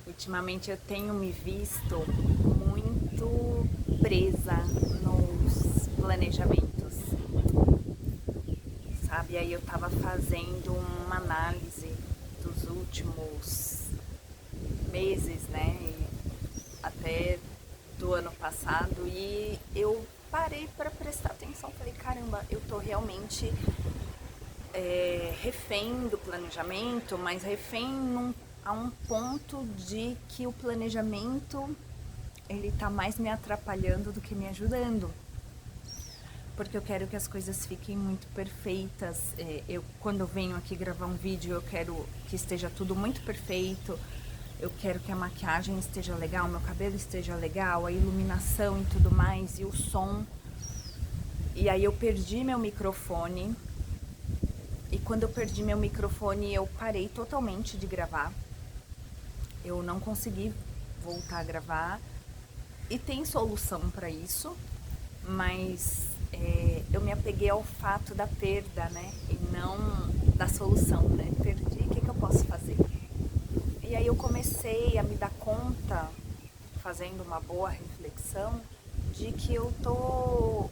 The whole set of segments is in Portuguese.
Ultimamente eu tenho me visto muito presa nos planejamentos, sabe? Aí eu tava fazendo uma análise dos últimos meses, né? E até do ano passado, e eu parei para prestar atenção. Falei, caramba, eu tô realmente refém do planejamento, mas refém a um ponto de que o planejamento ele tá mais me atrapalhando do que me ajudando. Porque eu quero que as coisas fiquem muito perfeitas. Quando eu venho aqui gravar um vídeo, eu quero que esteja tudo muito perfeito. Eu quero que a maquiagem esteja legal, meu cabelo esteja legal, a iluminação e tudo mais, e o som. E aí eu perdi meu microfone. E quando eu perdi meu microfone, eu parei totalmente de gravar. Eu não consegui voltar a gravar. E tem solução para isso, mas eu me apeguei ao fato da perda, né? E não da solução, né? Perdi, o que eu posso fazer? E aí eu comecei a me dar conta, fazendo uma boa reflexão, de que eu tô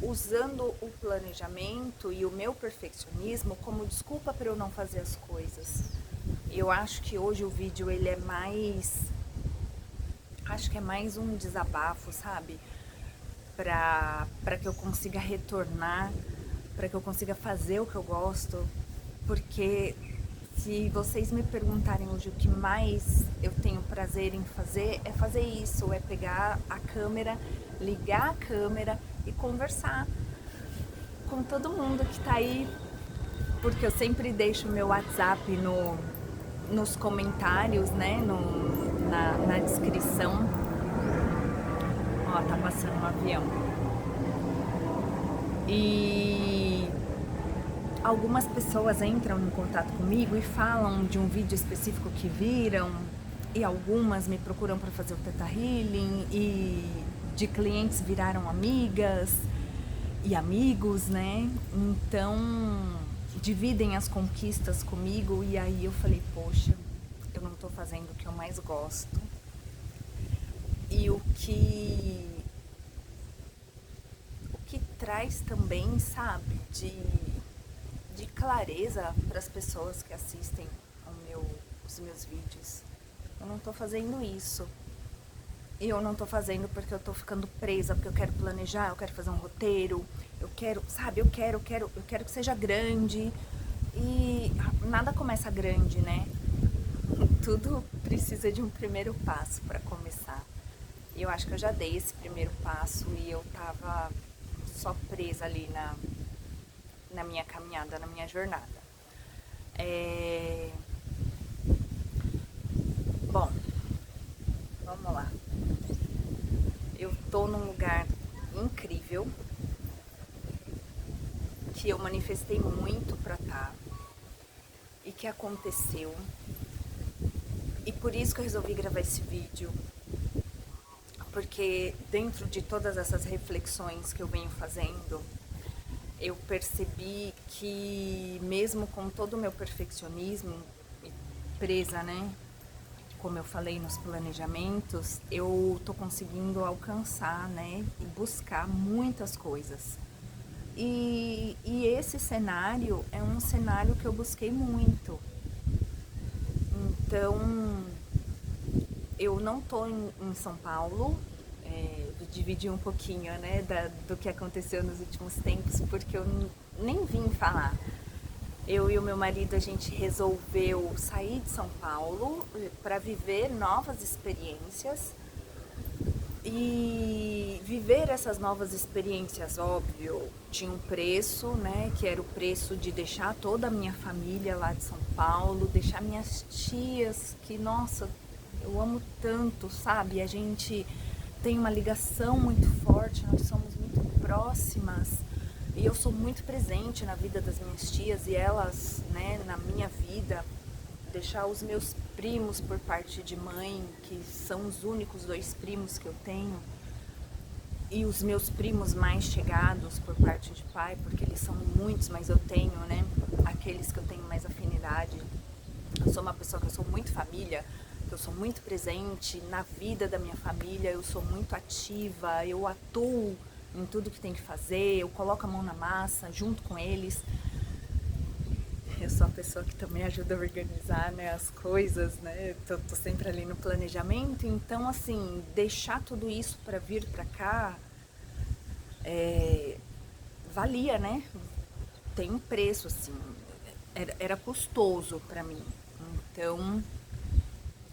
usando o planejamento e o meu perfeccionismo como desculpa para eu não fazer as coisas. Eu acho que hoje o vídeo ele é mais, acho que é mais um desabafo, sabe? Para que eu consiga retornar, para que eu consiga fazer o que eu gosto, porque se vocês me perguntarem hoje o que mais eu tenho prazer em fazer, é fazer isso, é pegar a câmera, ligar a câmera e conversar com todo mundo que tá aí, porque eu sempre deixo meu WhatsApp nos comentários, né, na descrição. Ó, tá passando um avião. E algumas pessoas entram em contato comigo e falam de um vídeo específico que viram, e algumas me procuram para fazer o Theta Healing, e de clientes viraram amigas e amigos, né? Então dividem as conquistas comigo, e aí eu falei, poxa, eu não tô fazendo o que eu mais gosto. E o que traz também, sabe, de clareza para as pessoas que assistem os meus vídeos. Eu não tô fazendo isso. E eu não tô fazendo porque eu tô ficando presa, porque eu quero planejar, eu quero fazer um roteiro, eu quero, sabe, eu quero que seja grande. E nada começa grande, né? Tudo precisa de um primeiro passo para começar. E eu acho que eu já dei esse primeiro passo e eu tava só presa ali na minha caminhada, na minha jornada. Bom, vamos lá. Eu tô num lugar incrível que eu manifestei muito pra estar e que aconteceu. E por isso que eu resolvi gravar esse vídeo, porque dentro de todas essas reflexões que eu venho fazendo, eu percebi que mesmo com todo o meu perfeccionismo presa, né, como eu falei nos planejamentos, eu tô conseguindo alcançar, né, e buscar muitas coisas. E esse cenário é um cenário que eu busquei muito. Então, eu não tô em São Paulo, dividir um pouquinho, né, do que aconteceu nos últimos tempos, porque eu nem vim falar. Eu e o meu marido, a gente resolveu sair de São Paulo para viver novas experiências. E viver essas novas experiências, óbvio, tinha um preço, né? Que era o preço de deixar toda a minha família lá de São Paulo, deixar minhas tias, que, nossa, eu amo tanto, sabe? A gente tem uma ligação muito forte, nós somos muito próximas. E eu sou muito presente na vida das minhas tias e elas, né, na minha vida. Deixar os meus primos por parte de mãe, que são os únicos dois primos que eu tenho, e os meus primos mais chegados por parte de pai, porque eles são muitos, mas eu tenho, né, aqueles que eu tenho mais afinidade. Eu sou uma pessoa que eu sou muito família, Eu sou muito presente na vida da minha família, eu sou muito ativa, eu atuo em tudo que tem que fazer, eu coloco a mão na massa junto com eles. Eu sou a pessoa que também ajuda a organizar, né, as coisas, né? Tô sempre ali no planejamento, então assim, deixar tudo isso para vir para cá valia, né? Tem um preço, assim, era custoso para mim. Então,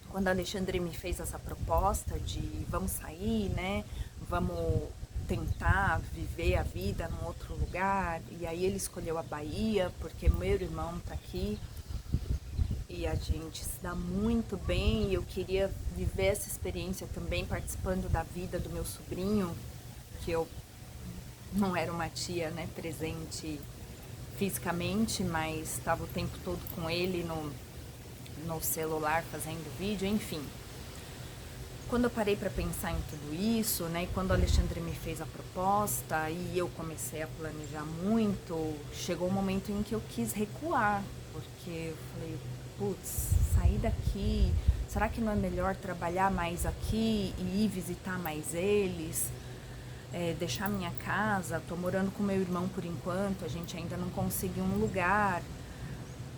quando a Alexandre me fez essa proposta de vamos sair, né? Vamos tentar viver a vida num outro lugar. E aí ele escolheu a Bahia, porque meu irmão tá aqui e a gente se dá muito bem. E eu queria viver essa experiência também participando da vida do meu sobrinho, que eu não era uma tia, né, presente fisicamente, mas estava o tempo todo com ele no celular fazendo vídeo, enfim. Quando eu parei para pensar em tudo isso, né, e quando o Alexandre me fez a proposta e eu comecei a planejar muito, chegou um momento em que eu quis recuar, porque eu falei, putz, sair daqui, será que não é melhor trabalhar mais aqui e ir visitar mais eles? Deixar minha casa, tô morando com meu irmão por enquanto, a gente ainda não conseguiu um lugar.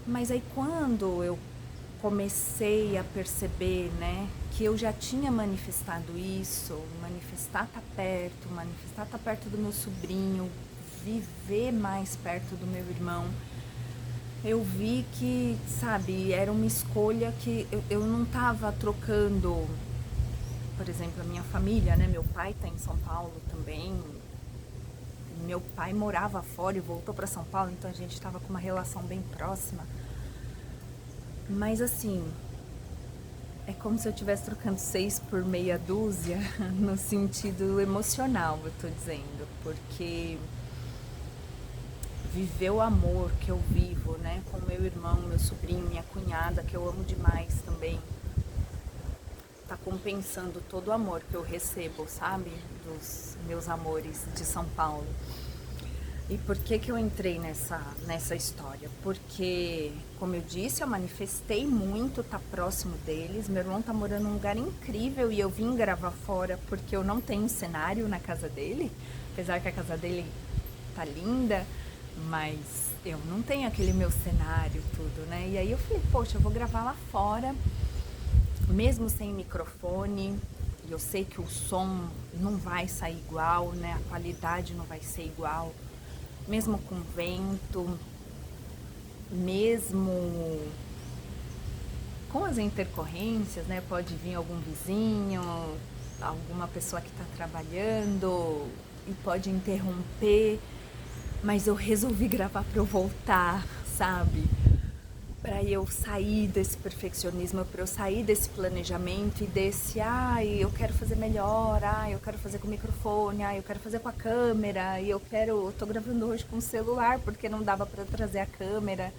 Mas aí quando eu comecei a perceber, né, que eu já tinha manifestado isso, manifestar tá perto do meu sobrinho, viver mais perto do meu irmão, eu vi que, sabe, era uma escolha que eu não tava trocando, por exemplo, a minha família, né, meu pai tá em São Paulo também, meu pai morava fora e voltou para São Paulo, então a gente estava com uma relação bem próxima. Mas assim, é como se eu estivesse trocando 6 por meia dúzia, no sentido emocional, eu tô dizendo, porque viver o amor que eu vivo, né, com meu irmão, meu sobrinho, minha cunhada, que eu amo demais também, tá compensando todo o amor que eu recebo, sabe, dos meus amores de São Paulo. E por que eu entrei nessa história? Porque, como eu disse, eu manifestei muito estar próximo deles. Meu irmão tá morando num lugar incrível e eu vim gravar fora porque eu não tenho cenário na casa dele. Apesar que a casa dele tá linda, mas eu não tenho aquele meu cenário, tudo, né? E aí eu falei, poxa, eu vou gravar lá fora, mesmo sem microfone. E eu sei que o som não vai sair igual, né? A qualidade não vai ser igual. Mesmo com vento, mesmo com as intercorrências, né? Pode vir algum vizinho, alguma pessoa que está trabalhando e pode interromper, mas eu resolvi gravar para eu voltar, sabe? Para eu sair desse perfeccionismo, para eu sair desse planejamento e desse, eu quero fazer melhor, eu quero fazer com o microfone, eu quero fazer com a câmera, e eu tô gravando hoje com o celular porque não dava para trazer a câmera,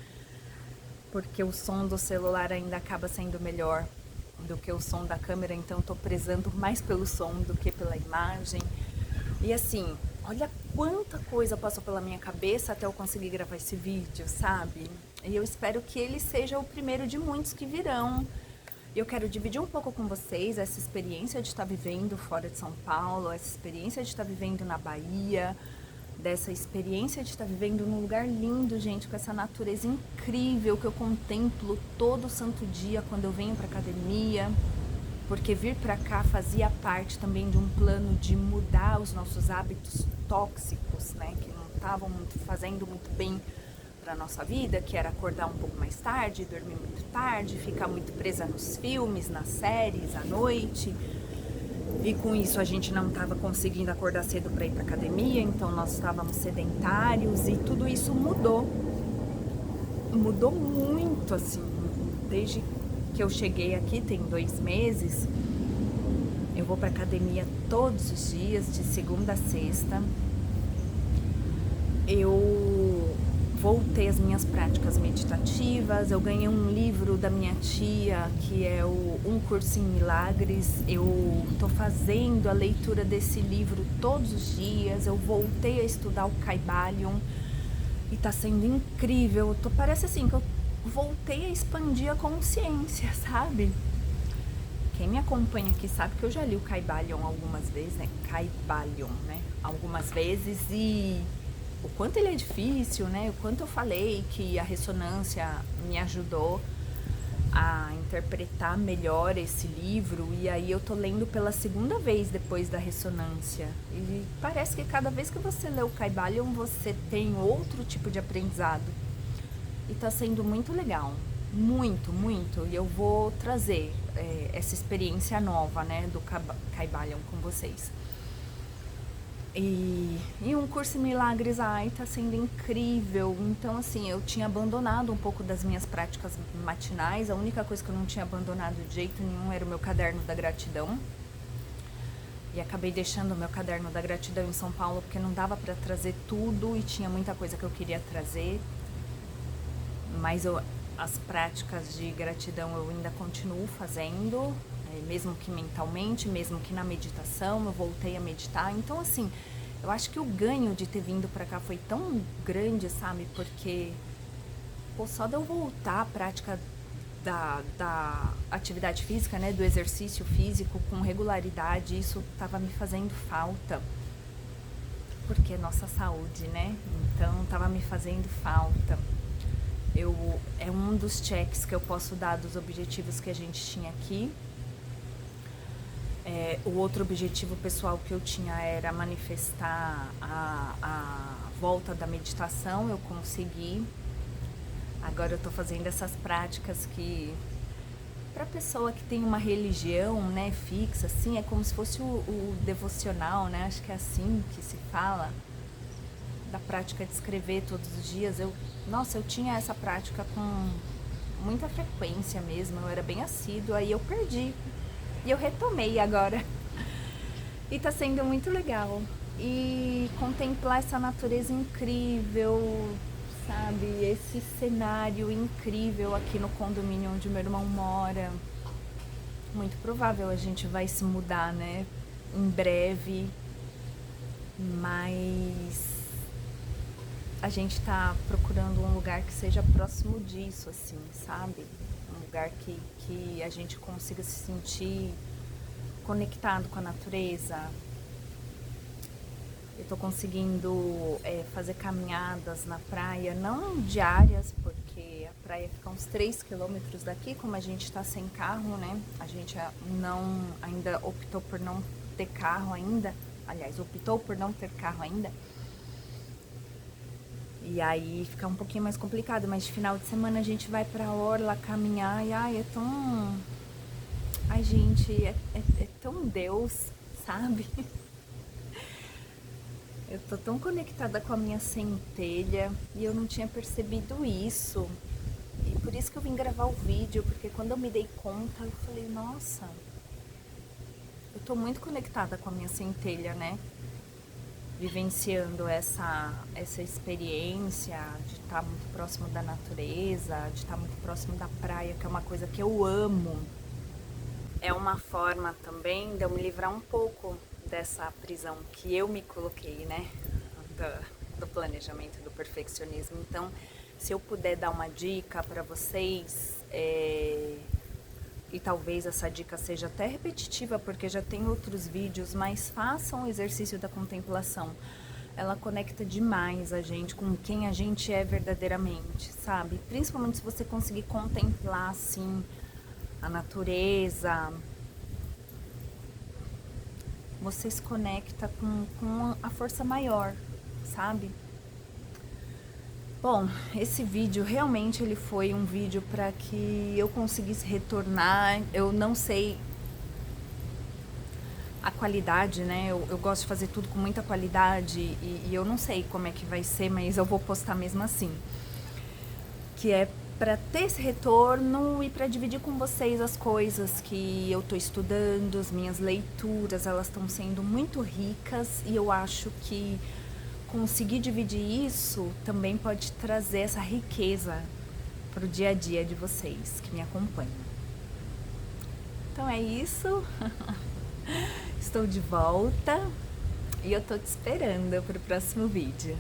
porque o som do celular ainda acaba sendo melhor do que o som da câmera, então eu tô prezando mais pelo som do que pela imagem. E assim, olha quanta coisa passou pela minha cabeça até eu conseguir gravar esse vídeo, sabe? E eu espero que ele seja o primeiro de muitos que virão. Eu quero dividir um pouco com vocês essa experiência de estar vivendo fora de São Paulo, essa experiência de estar vivendo na Bahia, dessa experiência de estar vivendo num lugar lindo, gente, com essa natureza incrível que eu contemplo todo santo dia quando eu venho pra academia. Porque vir para cá fazia parte também de um plano de mudar os nossos hábitos tóxicos, né, que não estavam fazendo muito bem para nossa vida, que era acordar um pouco mais tarde, dormir muito tarde, ficar muito presa nos filmes, nas séries, à noite. E com isso a gente não estava conseguindo acordar cedo para ir para academia, então nós estávamos sedentários e tudo isso mudou. Mudou muito, assim, desde que eu cheguei aqui, tem 2 meses, eu vou pra academia todos os dias, de segunda a sexta. Eu voltei às minhas práticas meditativas, eu ganhei um livro da minha tia, que é Um Curso em Milagres. Eu tô fazendo a leitura desse livro todos os dias, eu voltei a estudar o Kybalion e tá sendo incrível. Parece assim que eu voltei a expandir a consciência, sabe? Quem me acompanha aqui sabe que eu já li o Kybalion algumas vezes, né? Kybalion, né? Algumas vezes, e o quanto ele é difícil, né? O quanto eu falei que a ressonância me ajudou a interpretar melhor esse livro, e aí eu tô lendo pela segunda vez depois da ressonância. E parece que cada vez que você lê o Kybalion, você tem outro tipo de aprendizado. E tá sendo muito legal. Muito, muito. E eu vou trazer essa experiência nova, né, do Kybalion com vocês. E um curso em milagres, ai, tá sendo incrível. Então, assim, eu tinha abandonado um pouco das minhas práticas matinais. A única coisa que eu não tinha abandonado de jeito nenhum era o meu caderno da gratidão. E acabei deixando o meu caderno da gratidão em São Paulo porque não dava para trazer tudo e tinha muita coisa que eu queria trazer. Mas as práticas de gratidão eu ainda continuo fazendo, mesmo que mentalmente, mesmo que na meditação, eu voltei a meditar. Então, assim, eu acho que o ganho de ter vindo pra cá foi tão grande, sabe? Porque, pô, só de eu voltar à prática da atividade física, né? Do exercício físico com regularidade, isso tava me fazendo falta. Porque é nossa saúde, né? Então, tava me fazendo falta. É um dos checks que eu posso dar dos objetivos que a gente tinha aqui. O outro objetivo pessoal que eu tinha era manifestar a volta da meditação. Eu consegui. Agora eu tô fazendo essas práticas que, pra pessoa que tem uma religião, né, fixa, assim, é como se fosse o devocional, né? Acho que é assim que se fala, da prática de escrever todos os dias. Nossa, eu tinha essa prática com muita frequência mesmo, eu era bem assídua, aí eu perdi. E eu retomei agora. E tá sendo muito legal. E contemplar essa natureza incrível, sabe? Esse cenário incrível aqui no condomínio onde meu irmão mora. Muito provável a gente vai se mudar, né? Em breve. Mas a gente tá procurando um lugar que seja próximo disso, assim, sabe? Um lugar que a gente consiga se sentir conectado com a natureza. Eu tô conseguindo fazer caminhadas na praia, não diárias, porque a praia fica uns 3 quilômetros daqui, como a gente tá sem carro, né? A gente ainda optou por não ter carro ainda. Aliás, optou por não ter carro ainda. E aí fica um pouquinho mais complicado, mas de final de semana a gente vai pra orla caminhar e ai, é tão... Ai, gente, é tão Deus, sabe? Eu tô tão conectada com a minha centelha e eu não tinha percebido isso. E por isso que eu vim gravar o vídeo, porque quando eu me dei conta, eu falei, nossa, eu tô muito conectada com a minha centelha, né? Vivenciando essa experiência de estar muito próximo da natureza, de estar muito próximo da praia, que é uma coisa que eu amo. É uma forma também de eu me livrar um pouco dessa prisão que eu me coloquei, né? Do planejamento, do perfeccionismo. Então, se eu puder dar uma dica para vocês, e talvez essa dica seja até repetitiva, porque já tem outros vídeos, mas façam o exercício da contemplação. Ela conecta demais a gente com quem a gente é verdadeiramente, sabe? Principalmente se você conseguir contemplar, assim, a natureza. Você se conecta com a força maior, sabe? Bom, esse vídeo realmente ele foi um vídeo para que eu conseguisse retornar. Eu não sei a qualidade, né? Eu gosto de fazer tudo com muita qualidade e eu não sei como é que vai ser, mas eu vou postar mesmo assim. Que é para ter esse retorno e para dividir com vocês as coisas que eu tô estudando, as minhas leituras, elas estão sendo muito ricas e eu acho que conseguir dividir isso também pode trazer essa riqueza pro dia a dia de vocês que me acompanham. Então é isso. Estou de volta e eu tô te esperando pro próximo vídeo.